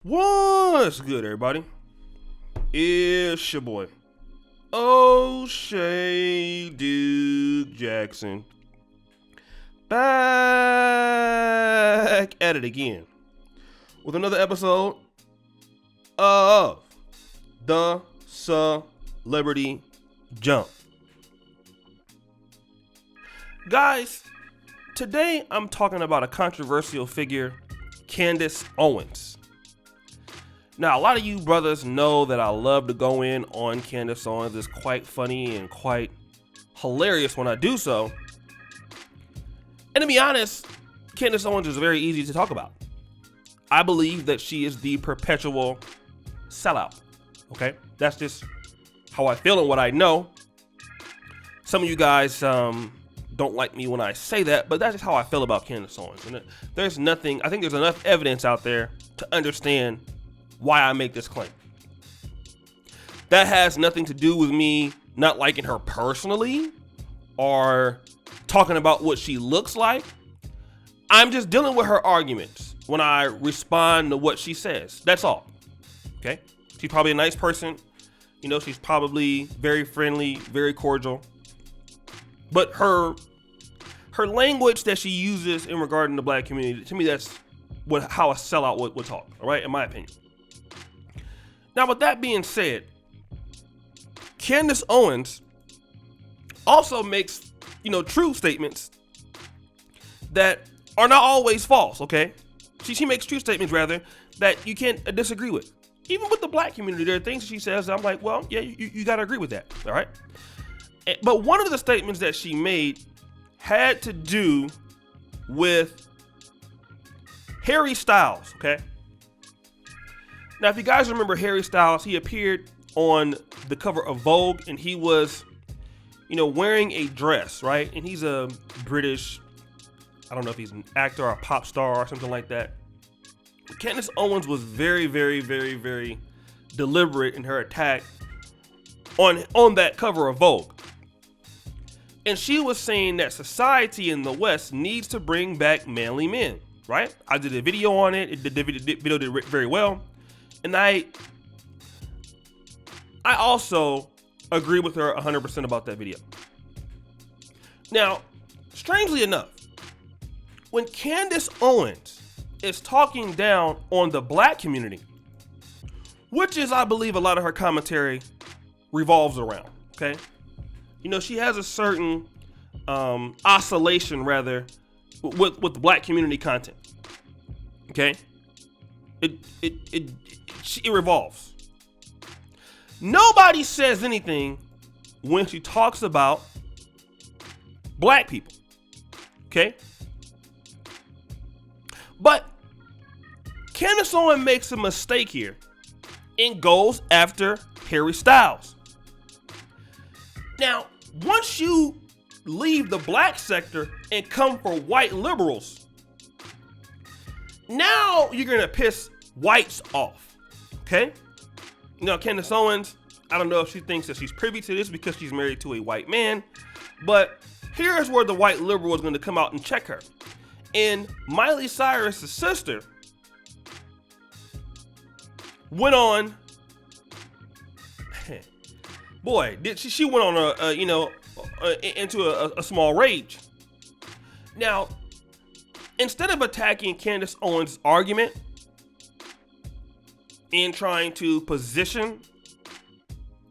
What's good, everybody? It's your boy, Oshay Duke Jackson, back at it again with another episode of the Celebrity Jump. Guys, today I'm talking about a controversial figure, Candace Owens. Now, a lot of you brothers know that I love to go in on Candace Owens. It's quite funny and quite hilarious when I do so. And to be honest, Candace Owens is very easy to talk about. I believe that she is the perpetual sellout. Okay? That's just how I feel and what I know. Some of you guys don't like me when I say that, but that's just how I feel about Candace Owens. And I think there's enough evidence out there to understand why I make this claim. That has nothing to do with me not liking her personally or talking about what she looks like. I'm just dealing with her arguments when I respond to what she says. That's all. Okay? She's probably a nice person. You know, she's probably very friendly, very cordial. But her language that she uses in regarding the black community, to me, that's how a sellout would talk, all right, in my opinion. Now, with that being said, Candace Owens also makes, true statements that are not always false, okay? She makes true statements, rather, that you can't disagree with. Even with the black community, there are things she says that I'm like, well, yeah, you got to agree with that, all right? But one of the statements that she made had to do with Harry Styles, okay? Now, if you guys remember Harry Styles, he appeared on the cover of Vogue, and he was, wearing a dress, right? And he's a British, I don't know if he's an actor or a pop star or something like that. Candace Owens was very, very, very, very deliberate in her attack on that cover of Vogue. And she was saying that society in the West needs to bring back manly men, right? I did a video on it. The video did very well. And I also agree with her 100% about that video. Now, strangely enough, when Candace Owens is talking down on the black community, which is, I believe, a lot of her commentary revolves around, okay? She has a certain oscillation, rather, with the black community content, okay? It revolves. Nobody says anything when she talks about black people, okay? But Candace Owens makes a mistake here and goes after Harry Styles. Now, once you leave the black sector and come for white liberals, now you're going to piss whites off, okay? Candace Owens, I don't know if she thinks that she's privy to this because she's married to a white man, but here's where the white liberal is going to come out and check her. And Miley Cyrus' sister went on, boy, she went on into a small rage. Now, instead of attacking Candace Owens' argument and trying to position,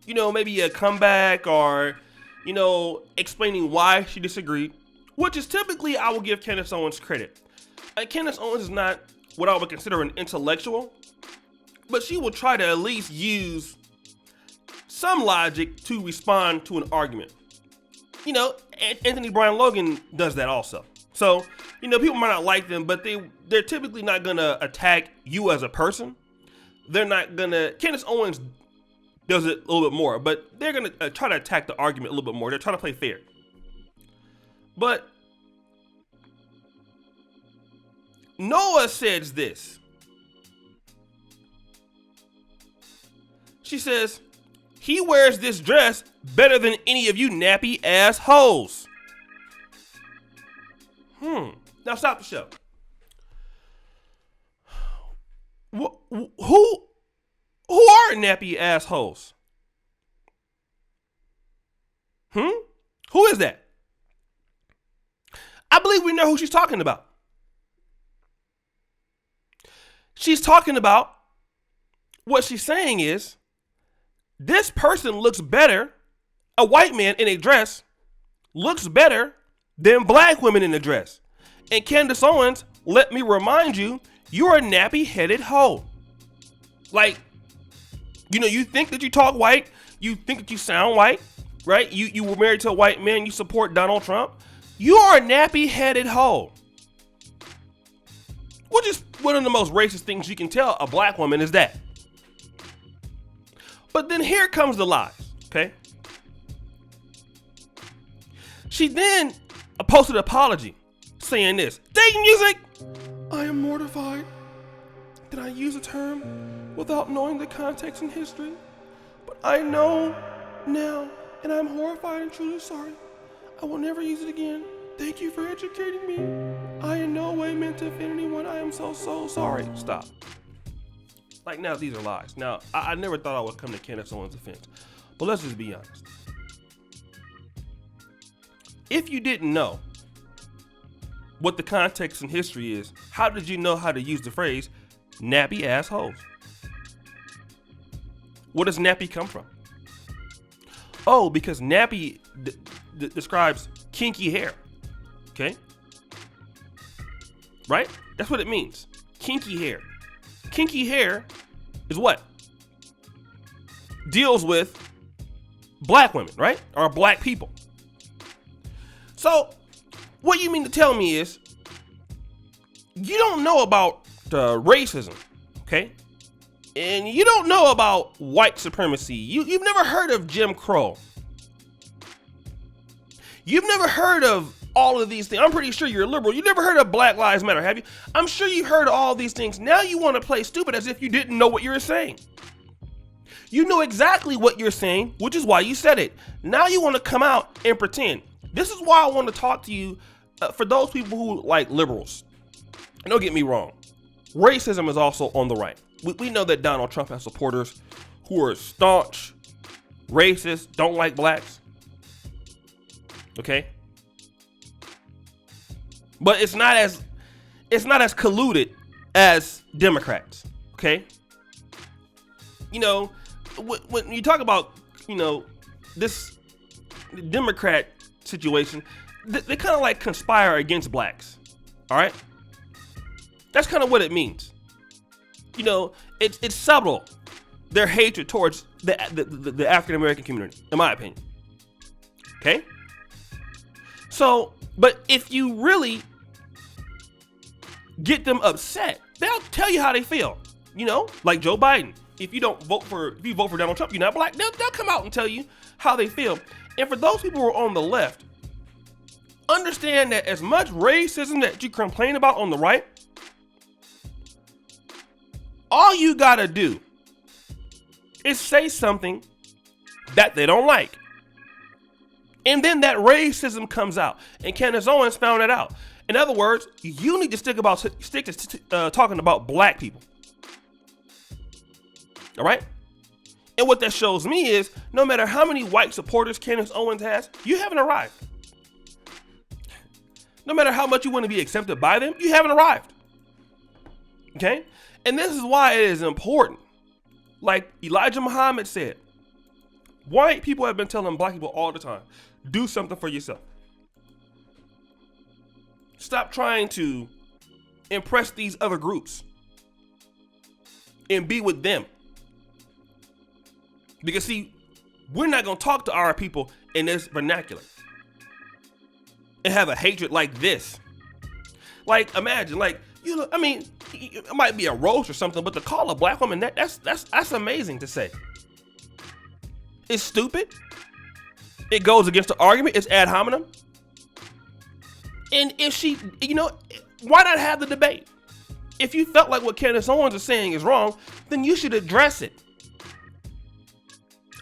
maybe a comeback or, explaining why she disagreed, which is typically I will give Candace Owens credit. Candace Owens is not what I would consider an intellectual, but she will try to at least use some logic to respond to an argument. Anthony Brian Logan does that also. So, people might not like them, but they're typically not going to attack you as a person. They're not going to, Candace Owens does it a little bit more, but they're going to try to attack the argument a little bit more. They're trying to play fair. But Noah says this. She says, he wears this dress better than any of you nappy ass hoes. Now stop the show. nappy assholes. Who is that? I believe we know who she's talking about. She's talking about, what she's saying is, this person looks better, a white man in a dress looks better than black women in a dress. And Candace Owens, let me remind you, you're a nappy-headed hoe. Like, you think that you talk white, you think that you sound white, right? You were married to a white man, you support Donald Trump. You are a nappy-headed hoe. Which is one of the most racist things you can tell a black woman is that. But then here comes the lies, okay? She then posted an apology saying this: dating music, I am mortified that I use a term without knowing the context and history, but I know now and I'm horrified and truly sorry. I will never use it again. Thank you for educating me. I in no way meant to offend anyone. I am so sorry. Stop. Like, now these are lies. Now, I never thought I would come to Candace Owens' defense, but let's just be honest. If you didn't know what the context and history is, how did you know how to use the phrase nappy assholes? Where does nappy come from? Oh, because nappy describes kinky hair. Okay? Right? That's what it means. Kinky hair. Kinky hair is what? Deals with black women, right? Or black people. So, what you mean to tell me is, you don't know about racism, okay? And you don't know about white supremacy. You've never heard of Jim Crow. You've never heard of all of these things. I'm pretty sure you're a liberal. You never heard of Black Lives Matter, have you? I'm sure you heard of all these things. Now you want to play stupid as if you didn't know what you were saying. You know exactly what you're saying, which is why you said it. Now you want to come out and pretend. This is why I want to talk to you for those people who like liberals. And don't get me wrong. Racism is also on the right. We know that Donald Trump has supporters who are staunch, racist, don't like blacks. Okay? But it's not as colluded as Democrats. Okay? When you talk about, this Democrat situation, they kind of like conspire against blacks. All right? That's kind of what it means. It's subtle, their hatred towards the African American community, in my opinion. Okay? So, but if you really get them upset, they'll tell you how they feel. Like Joe Biden. If you vote for Donald Trump, you're not black. They'll come out and tell you how they feel. And for those people who are on the left, understand that as much racism that you complain about on the right, all you gotta do is say something that they don't like. And then that racism comes out. And Candace Owens found it out. In other words, you need to stick to talking about black people. All right? And what that shows me is, no matter how many white supporters Candace Owens has, you haven't arrived. No matter how much you want to be accepted by them, you haven't arrived. Okay? And this is why it is important. Like Elijah Muhammad said, white people have been telling black people all the time, do something for yourself. Stop trying to impress these other groups and be with them. Because see, we're not going to talk to our people in this vernacular and have a hatred like this. Like, imagine, it might be a roast or something, but to call a black woman that's amazing to say. It's stupid. It goes against the argument. It's ad hominem. And if she, why not have the debate? If you felt like what Candace Owens is saying is wrong, then you should address it.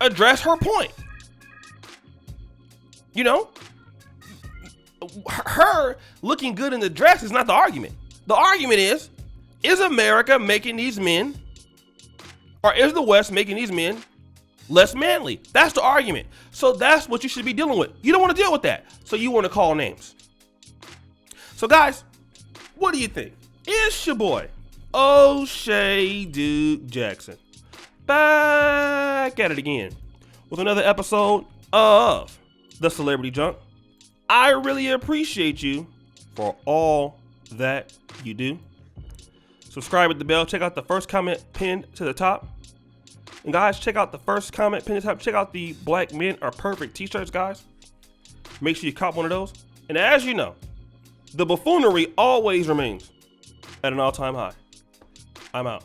Address her point. Her looking good in the dress is not the argument. The argument is America making these men Or is the West making these men less manly? That's the argument. So that's what you should be dealing with. You don't want to deal with that. So you want to call names. So guys, what do you think? It's your boy, Oshay Duke Jackson, back at it again with another episode of The Celebrity Junk. I really appreciate you for all that you do. Subscribe with the bell. Check out the first comment pinned to the top. And guys, check out the first comment pinned to the top. Check out the Black Men Are Perfect t-shirts, guys. Make sure you cop one of those. And as you know, the buffoonery always remains at an all-time high. I'm out.